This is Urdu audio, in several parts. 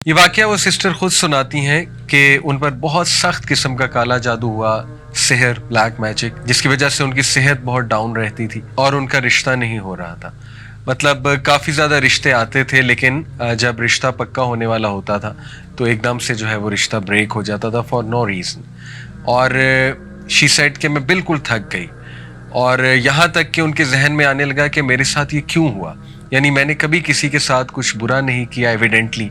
یہ واقعہ وہ سسٹر خود سناتی ہیں کہ ان پر بہت سخت قسم کا کالا جادو ہوا، سحر، بلیک میجک، جس کی وجہ سے ان کی صحت بہت ڈاؤن رہتی تھی اور ان کا رشتہ نہیں ہو رہا تھا. مطلب کافی زیادہ رشتے آتے تھے، لیکن جب رشتہ پکا ہونے والا ہوتا تھا تو ایک دم سے جو ہے وہ رشتہ بریک ہو جاتا تھا فار نو ریزن. اور شی سیڈ کہ میں بالکل تھک گئی، اور یہاں تک کہ ان کے ذہن میں آنے لگا کہ میرے ساتھ یہ کیوں ہوا، یعنی میں نے کبھی کسی کے ساتھ کچھ برا نہیں کیا ایویڈنٹلی،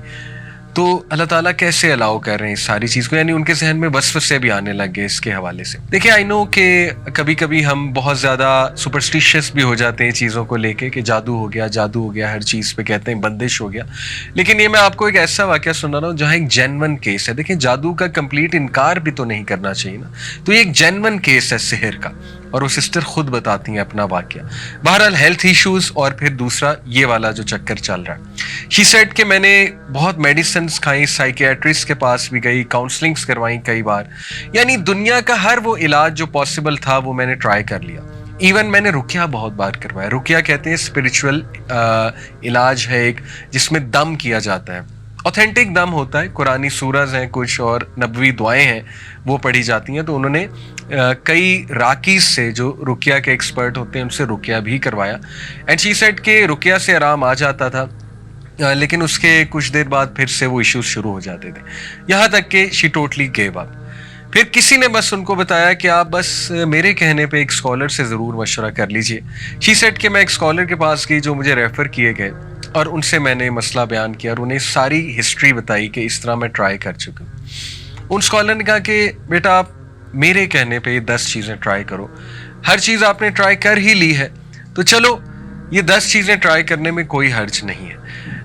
تو اللہ تعالیٰ کیسے الاؤ کر رہے ہیں اس ساری چیز کو. یعنی ان کے ذہن میں وسوسے بھی آنے لگ گئے اس کے حوالے سے. دیکھیں آئی نو کہ کبھی کبھی ہم بہت زیادہ سپرسٹیشیس بھی ہو جاتے ہیں چیزوں کو لے کے، کہ جادو ہو گیا، جادو ہو گیا، ہر چیز پہ کہتے ہیں بندش ہو گیا. لیکن یہ میں آپ کو ایک ایسا واقعہ سنا رہا ہوں جہاں ایک جینون کیس ہے. دیکھیں جادو کا کمپلیٹ انکار بھی تو نہیں کرنا چاہیے نا، تو یہ ایک جینون کیس ہے سحر کا، اور وہ سسٹر خود بتاتی ہیں اپنا واقعہ. بہرحال ہیلتھ ایشوز اور پھر دوسرا یہ والا جو چکر چل رہا ہے. شی سیڈ کہ میں نے بہت میڈیسنز کھائیں، سائیکیٹرسٹ کے پاس بھی گئی، کاؤنسلنگز کروائیں کئی بار، یعنی دنیا کا ہر وہ علاج جو پاسبل تھا وہ میں نے ٹرائی کر لیا. ایون میں نے رقیہ بہت بار کروایا. رقیہ کہتے ہیں اسپریچول علاج ہے ایک، جس میں دم کیا جاتا ہے، اوتھینٹک دم ہوتا ہے، قرآنی سورز ہیں کچھ اور نبوی دعائیں ہیں وہ پڑھی جاتی ہیں. تو انہوں نے کئی راکیز سے جو رقیہ کے ایکسپرٹ ہوتے ہیں ان سے رقیہ بھی کروایا. اینڈ شی سیڈ کہ رقیہ سے آرام آ جاتا تھا، لیکن اس کے کچھ دیر بعد پھر سے وہ ایشوز شروع ہو جاتے تھے، یہاں تک کہ شی ٹوٹلی گیو اپ. پھر کسی نے بس ان کو بتایا کہ آپ بس میرے کہنے پہ ایک اسکالر سے ضرور مشورہ کر لیجئے. شی سیڈ کہ میں ایک اسکالر کے پاس گئی جو مجھے ریفر کیے گئے، اور ان سے میں نے مسئلہ بیان کیا اور انہیں ساری ہسٹری بتائی کہ اس طرح میں ٹرائی کر چکی ہوں. ان اسکالر نے کہا کہ بیٹا آپ میرے کہنے پہ یہ 10 چیزیں ٹرائی کرو، ہر چیز آپ نے ٹرائی کر ہی لی ہے تو چلو یہ 10 چیزیں ٹرائی کرنے میں کوئی حرج نہیں ہے،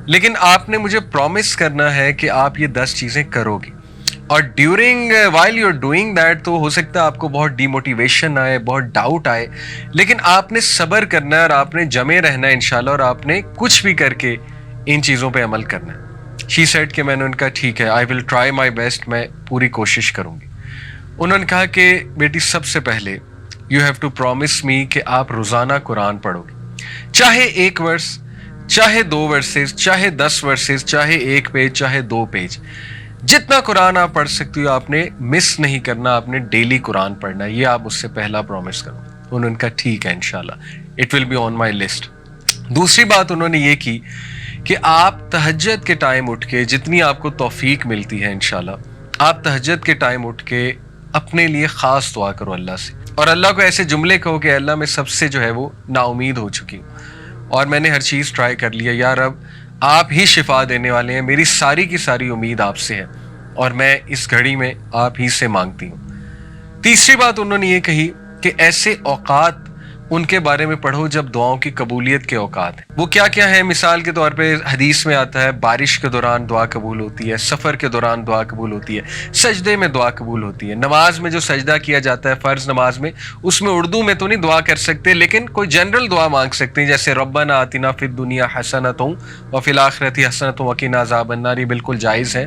لیکن آپ نے مجھے پرومس کرنا ہے کہ آپ یہ 10 چیزیں کرو گی، اور during while you are doing that تو ہو سکتا ہے آپ کو بہت ڈی موٹیویشن آئے، بہت ڈاؤٹ آئے، لیکن آپ نے صبر کرنا ہے اور آپ نے جمے رہنا ہے انشاءاللہ، اور آپ نے کچھ بھی کر کے ان چیزوں پہ عمل کرنا ہے. شی سیڈ کہ میں نے ان کا ٹھیک ہے، آئی ول ٹرائی مائی بیسٹ، میں پوری کوشش کروں گی. انہوں نے کہا کہ بیٹی سب سے پہلے یو ہیو ٹو پرومس می کہ آپ روزانہ قرآن پڑھو گے، چاہے 1 ورس، چاہے 2 ورسز، چاہے 10 ورسز، چاہے 1 پیج، چاہے 2 پیج، جتنا قرآن آپ پڑھ سکتی ہو آپ نے مس نہیں کرنا، آپ نے ڈیلی قرآن پڑھنا ہے. یہ آپ اس سے پہلا پرومس کرو. انہوں نے کہا ٹھیک ہے انشاءاللہ، it will be on my list. دوسری بات انہوں نے یہ کی کہ آپ تہجد کے ٹائم اٹھ کے، جتنی آپ کو توفیق ملتی ہے انشاءاللہ، آپ تہجد کے ٹائم اٹھ کے اپنے لیے خاص دعا کرو اللہ سے، اور اللہ کو ایسے جملے کہو کہ اللہ میں سب سے جو ہے وہ نا امید ہو چکی ہوں اور میں نے ہر چیز ٹرائی کر لیا، یا رب آپ ہی شفا دینے والے ہیں، میری ساری کی ساری امید آپ سے ہے اور میں اس گھڑی میں آپ ہی سے مانگتی ہوں. تیسری بات انہوں نے یہ کہی کہ ایسے اوقات ان کے بارے میں پڑھو جب دعاؤں کی قبولیت کے اوقات ہیں. وہ کیا کیا ہیں؟ مثال کے طور پہ حدیث میں آتا ہے بارش کے دوران دعا قبول ہوتی ہے، سفر کے دوران دعا قبول ہوتی ہے، سجدے میں دعا قبول ہوتی ہے، نماز میں جو سجدہ کیا جاتا ہے فرض نماز میں، اس میں اردو میں تو نہیں دعا کر سکتے، لیکن کوئی جنرل دعا مانگ سکتے ہیں، جیسے ربنا آتنا فی الدنیا حسنۃ وفی الآخرۃ حسنۃ وقنا عذاب النار، یہ بالکل جائز ہے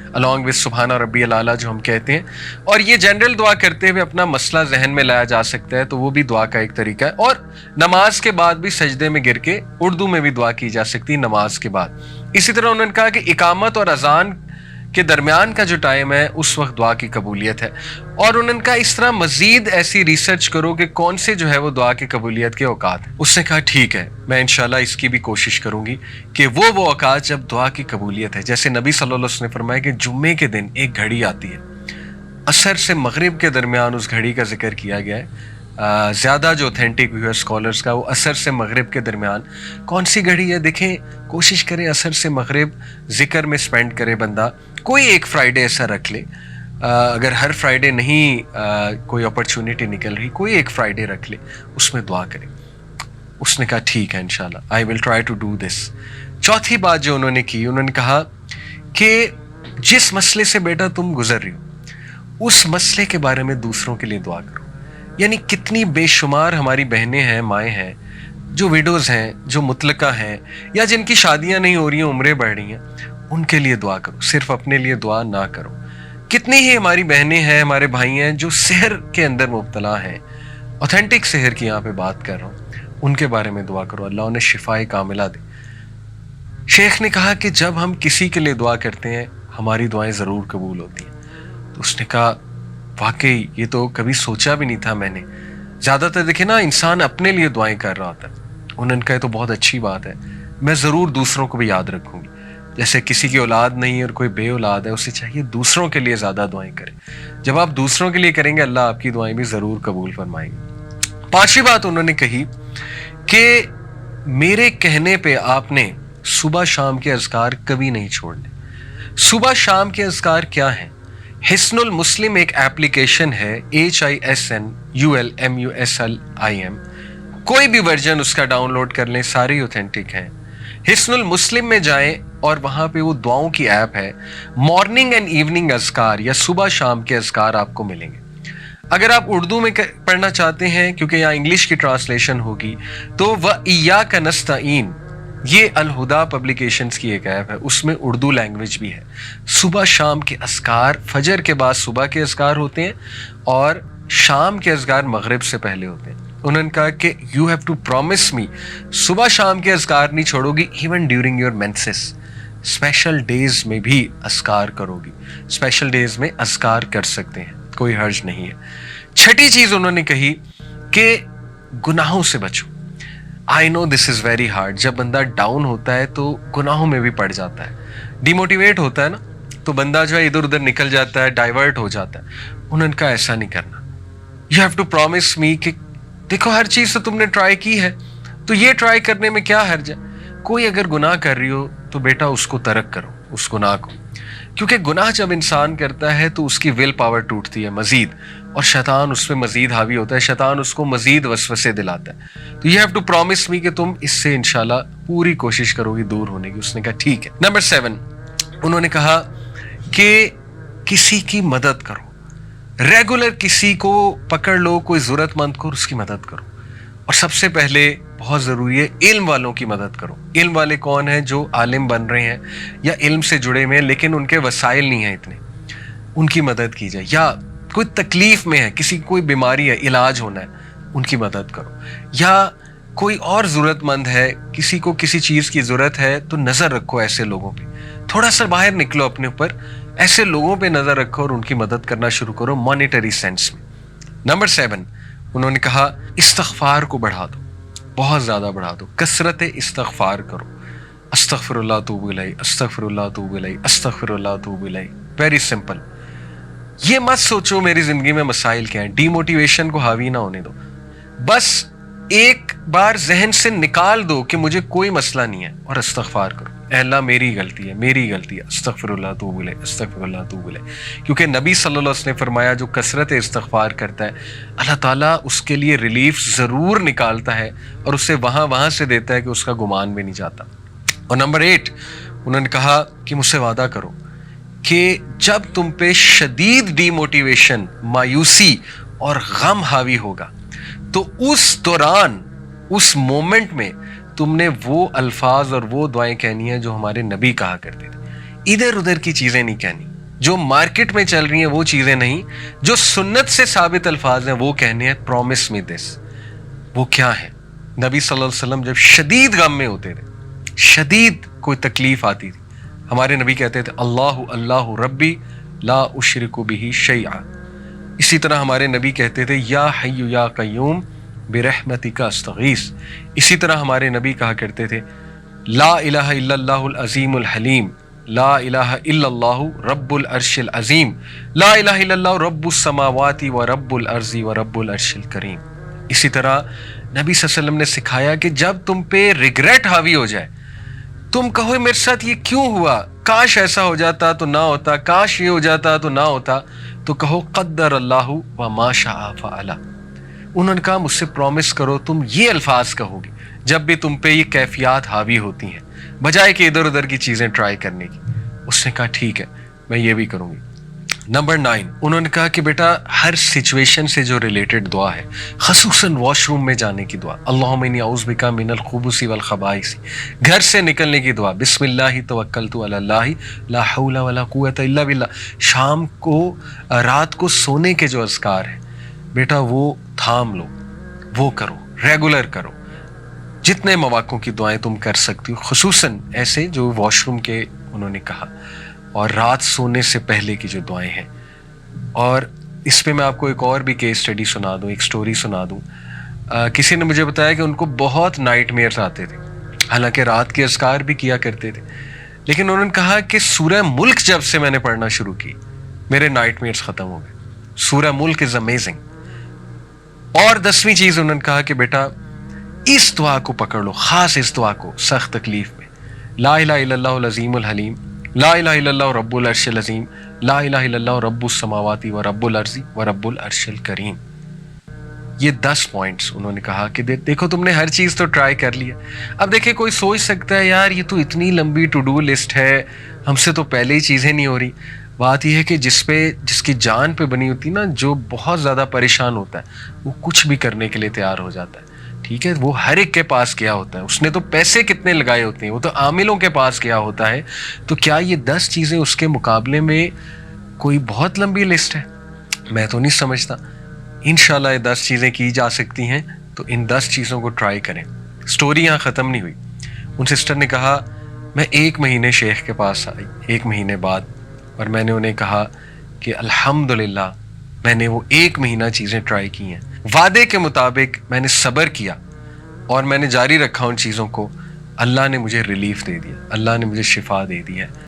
along with سبحان ربی الاعلیٰ جو ہم کہتے ہیں. اور یہ جنرل دعا کرتے ہوئے اپنا مسئلہ ذہن میں لایا جا سکتا ہے، تو وہ بھی دعا کا ایک طریقہ ہے. اور نماز کے بعد بھی سجدے میں گر کے اردو میں بھی دعا کی جا سکتی ہے نماز کے بعد. اسی طرح انہوں نے کہا کہ اقامت اور اذان کے درمیان کا جو ٹائم ہے اس وقت دعا کی قبولیت ہے. اور انہوں نے کہا اس طرح مزید ایسی ریسرچ کرو کہ کون سے جو ہے وہ دعا کی قبولیت کے اوقات ہیں. اس نے کہا ٹھیک ہے، میں انشاءاللہ اس کی بھی کوشش کروں گی کہ وہ اوقات جب دعا کی قبولیت ہے، جیسے نبی صلی اللہ علیہ وسلم نے فرمایا کہ جمعے کے دن ایک گھڑی آتی ہے، عصر سے مغرب کے درمیان اس گھڑی کا ذکر کیا گیا ہے. زیادہ جو اوتھینٹک ویو ہے اسکالرس کا وہ عصر سے مغرب کے درمیان. کون سی گھڑی ہے؟ دیکھیں کوشش کریں عصر سے مغرب ذکر میں سپینڈ کرے بندہ. کوئی ایک فرائیڈے ایسا رکھ لے، اگر ہر فرائیڈے نہیں کوئی اپرچونٹی نکل رہی، کوئی ایک فرائیڈے رکھ لے، اس میں دعا کرے. اس نے کہا ٹھیک ہے انشاءاللہ I will try to do this. چوتھی بات جو انہوں نے کی، انہوں نے کہا کہ جس مسئلے سے بیٹا تم گزر رہی ہو اس مسئلے کے بارے میں دوسروں کے لیے دعا کرو. یعنی کتنی بے شمار ہماری بہنیں ہیں، مائیں ہیں جو ویڈوز ہیں، جو مطلقہ ہیں، یا جن کی شادیاں نہیں ہو رہی ہیں، عمریں بڑھ رہی ہیں، ان کے لیے دعا کرو، صرف اپنے لیے دعا نہ کرو. کتنی ہی ہماری بہنیں ہیں، ہمارے بھائی ہیں جو سحر کے اندر مبتلا ہیں، اوتھینٹک سحر کی یہاں پہ بات کر رہا ہوں، ان کے بارے میں دعا کرو، اللہ انہیں شفائے کاملہ دے. شیخ نے کہا کہ جب ہم کسی کے لیے دعا کرتے ہیں ہماری دعائیں ضرور قبول ہوتی ہیں۔ تو اس نے کہا واقعی یہ تو کبھی سوچا بھی نہیں تھا میں نے، زیادہ تر دیکھیں نا انسان اپنے لیے دعائیں کر رہا ہوتا ہے۔ انہوں نے کہا یہ تو بہت اچھی بات ہے، میں ضرور دوسروں کو بھی یاد رکھوں گی، جیسے کسی کی اولاد نہیں ہے اور کوئی بے اولاد ہے، اسے چاہیے دوسروں کے لیے زیادہ دعائیں کریں، جب آپ دوسروں کے لیے کریں گے اللہ آپ کی دعائیں بھی ضرور قبول فرمائیں گے۔ پانچویں بات انہوں نے کہی کہ میرے کہنے پہ آپ نے صبح شام کے اذکار کبھی نہیں چھوڑنے۔ صبح شام کے اذکار کیا ہیں؟ حسن المسلم ایک ایپلیکیشن ہے، HISNULMUSLIM، کوئی بھی ورژن اس کا ڈاؤن لوڈ کر لیں، سارے اوتھینٹک ہیں۔ حسن المسلم میں جائیں اور وہاں پہ وہ دعاؤں کی ایپ ہے، مارننگ اینڈ ایوننگ اذکار یا صبح شام کے اذکار آپ کو ملیں گے۔ اگر آپ اردو میں پڑھنا چاہتے ہیں کیونکہ یہاں انگلش کی ٹرانسلیشن ہوگی تو وَإِيَّاكَ نَسْتَعِينُ، یہ الہدا پبلیکیشنز کی ایک ایپ ہے، اس میں اردو لینگویج بھی ہے۔ صبح شام کے اذکار، فجر کے بعد صبح کے اذکار ہوتے ہیں اور شام کے اذکار مغرب سے پہلے ہوتے ہیں۔ انہوں نے کہا کہ you have to promise me, صبح شام کے اذکار نہیں چھوڑو گی، even during your menses, special days میں بھی اذکار کرو گی، اسپیشل ڈیز میں اذکار کر سکتے ہیں، کوئی حرج نہیں ہے۔ چھٹی چیز انہوں نے کہی کہ گناہوں سے بچو۔ آئی نو دس از ویری ہارڈ، جب بندہ ڈاؤن ہوتا ہے تو گناہوں میں بھی پڑ جاتا ہے، ڈیموٹیویٹ ہوتا ہے نا، تو بندہ جو ہے ادھر ادھر نکل جاتا ہے، ڈائیورٹ ہو جاتا ہے۔ انہوں نے کہا ایسا نہیں کرنا، یو ہیو ٹو پرومس می کہ دیکھو ہر چیز تو تم نے ٹرائی کی ہے، تو یہ ٹرائی کرنے میں کیا حرج ہے؟ کوئی اگر گناہ کر رہی ہو تو بیٹا اس کو ترک کرو، اس گناہ کو، کیونکہ گناہ جب انسان کرتا ہے تو اس کی ول پاور ٹوٹتی ہے مزید، اور شیطان اس پہ مزید حاوی ہوتا ہے، شیطان اس کو مزید وسوسے دلاتا ہے۔ تو یو ہیو ٹو پرومس می کہ تم اس سے انشاءاللہ پوری کوشش کرو گی دور ہونے کی۔ اس نے کہا ٹھیک ہے۔ نمبر 7 انہوں نے کہا کہ کسی کی مدد کرو، ریگولر کسی کو پکڑ لو، کوئی ضرورت مند کو اس کی مدد کرو، اور سب سے پہلے بہت ضروری ہے علم والوں کی مدد کرو۔ علم والے کون ہیں؟ جو عالم بن رہے ہیں یا علم سے جڑے ہوئے ہیں لیکن ان کے وسائل نہیں ہیں اتنے، ان کی مدد کی جائے۔ یا کوئی تکلیف میں ہے، کسی کوئی بیماری ہے، علاج ہونا ہے، ان کی مدد کرو۔ یا کوئی اور ضرورت مند ہے، کسی کو کسی چیز کی ضرورت ہے، تو نظر رکھو ایسے لوگوں پہ، تھوڑا سا باہر نکلو اپنے اوپر، ایسے لوگوں پہ نظر رکھو اور ان کی مدد کرنا شروع کرو مانیٹری سینس میں۔ نمبر 7 انہوں نے کہا استغفار کو بڑھا دو، بہت زیادہ بڑھا دو، کثرت استغفار کرو، استغفر اللہ اتوب الیہ، استغفر اللہ اتوب الیہ، استغفر اللہ اتوب الیہ۔ ویری سمپل، یہ مت سوچو میری زندگی میں مسائل کیا ہیں، ڈی موٹیویشن کو حاوی نہ ہونے دو، بس ایک بار ذہن سے نکال دو کہ مجھے کوئی مسئلہ نہیں ہے اور استغفار کرو، اے اللہ میری غلطی ہے، میری غلطی ہے، استغفر اللہ اتوب الیہ، استغفر اللہ اتوب الیہ۔ کیونکہ نبی صلی اللہ علیہ وسلم نے فرمایا جو کثرت استغفار کرتا ہے اللہ تعالیٰ اس کے لیے ریلیف ضرور نکالتا ہے اور اسے وہاں سے دیتا ہے کہ اس کا گمان بھی نہیں جاتا۔ اور نمبر 8 انہوں نے کہا کہ مجھ سے وعدہ کرو کہ جب تم پہ شدید ڈی موٹیویشن، مایوسی اور غم حاوی ہوگا تو اس دوران، اس مومنٹ میں تم نے وہ الفاظ اور وہ دعائیں کہنی ہیں جو ہمارے نبی کہا کرتے تھے، ادھر ادھر کی چیزیں نہیں کہنی، جو مارکیٹ میں چل رہی ہیں وہ چیزیں نہیں، جو سنت سے ثابت الفاظ ہیں وہ کہنے ہیں۔ پرومس می دس، وہ کیا ہے؟ نبی صلی اللہ علیہ وسلم جب شدید غم میں ہوتے تھے، شدید کوئی تکلیف آتی تھی، ہمارے نبی کہتے تھے اللہ اللہ ربی لا اشرک بہ شیئا۔ اسی طرح ہمارے نبی کہتے تھے یا حی یا قیوم برحمتک استغیث۔ اسی طرح ہمارے نبی کہا کرتے تھے لا الہ الا اللہ العظیم الحلیم، لا الہ الا اللہ رب العرش العظیم، لا الہ الا اللہ رب السماوات و رب الارض و رب العرش الکریم۔ اسی طرح نبی صلی اللہ علیہ وسلم نے سکھایا کہ جب تم پہ ریگریٹ حاوی ہو جائے، تم کہو میرے ساتھ یہ کیوں ہوا، کاش ایسا ہو جاتا تو نہ ہوتا، کاش یہ ہو جاتا تو نہ ہوتا، تو کہو قدر اللہ وما شاء فعل۔ انہوں نے کہا مجھ سے پرومس کرو تم یہ الفاظ کہو گی جب بھی تم پہ یہ کیفیات حاوی ہوتی ہیں، بجائے کہ ادھر ادھر کی چیزیں ٹرائی کرنے کی۔ اس نے کہا ٹھیک ہے میں یہ بھی کروں گی۔ نمبر 9 انہوں نے کہا کہ بیٹا ہر سچویشن سے جو ریلیٹڈ دعا ہے، خصوصاً واش روم میں جانے کی دعا، اللہم انی اعوذ بک من الخبث والخبائث، گھر سے نکلنے کی دعا، بسم اللہ توکلت علی اللہ لا حول ولا قوت الا باللہ، شام کو رات کو سونے کے جو اذکار ہیں بیٹا وہ تھام لو، وہ کرو، ریگولر کرو، جتنے مواقع کی دعائیں تم کر سکتی ہو، خصوصاً ایسے جو واش روم کے انہوں نے کہا۔ اور رات سونے سے پہلے کی جو دعائیں ہیں. اور اس پہ میں آپ کو ایک اور بھی کیس اسٹڈی سنا دوں, ایک سٹوری سنا دوں. کسی نے مجھے بتایا کہ ان کو بہت نائٹ میئرز آتے تھے, حالانکہ رات کے اذکار بھی کیا کرتے تھے, لیکن انہوں نے کہا کہ سورہ ملک جب سے میں نے پڑھنا شروع کی میرے نائٹ میئرز ختم ہو گئے. سورہ ملک از امیزنگ. اور 10ویں چیز انہوں نے کہا کہ بیٹا اس دعا کو پکڑ لو, خاص اس دعا کو سخت تکلیف میں, لا الہ الا اللہ العظیم الحلیم, لا الہ الا اللہ رب العرش العظیم, لا الہ الا اللہ رب السماوات و رب الارض و رب العرش الکریم. یہ 10 پوائنٹس انہوں نے کہا کہ دیکھو تم نے ہر چیز تو ٹرائی کر لیا. اب دیکھیں کوئی سوچ سکتا ہے یار یہ تو اتنی لمبی ٹو ڈو لسٹ ہے, ہم سے تو پہلے ہی چیزیں نہیں ہو رہی. بات یہ ہے کہ جس کی جان پہ بنی ہوتی نا, جو بہت زیادہ پریشان ہوتا ہے وہ کچھ بھی کرنے کے لیے تیار ہو جاتا ہے. ٹھیک ہے, وہ ہر ایک کے پاس کیا ہوتا ہے, اس نے تو پیسے کتنے لگائے ہوتے ہیں, وہ تو عاملوں کے پاس کیا ہوتا ہے. تو کیا یہ 10 چیزیں اس کے مقابلے میں کوئی بہت لمبی لسٹ ہے؟ میں تو نہیں سمجھتا. انشاءاللہ یہ 10 چیزیں کی جا سکتی ہیں, تو ان 10 چیزوں کو ٹرائی کریں. سٹوری یہاں ختم نہیں ہوئی. ان سسٹر نے کہا میں 1 مہینے شیخ کے پاس آئی 1 مہینے بعد, اور میں نے انہیں کہا کہ الحمدللہ میں نے وہ 1 مہینہ چیزیں ٹرائی کی ہیں, وعدے کے مطابق میں نے صبر کیا اور میں نے جاری رکھا ان چیزوں کو. اللہ نے مجھے ریلیف دے دیا, اللہ نے مجھے شفا دے دی ہے.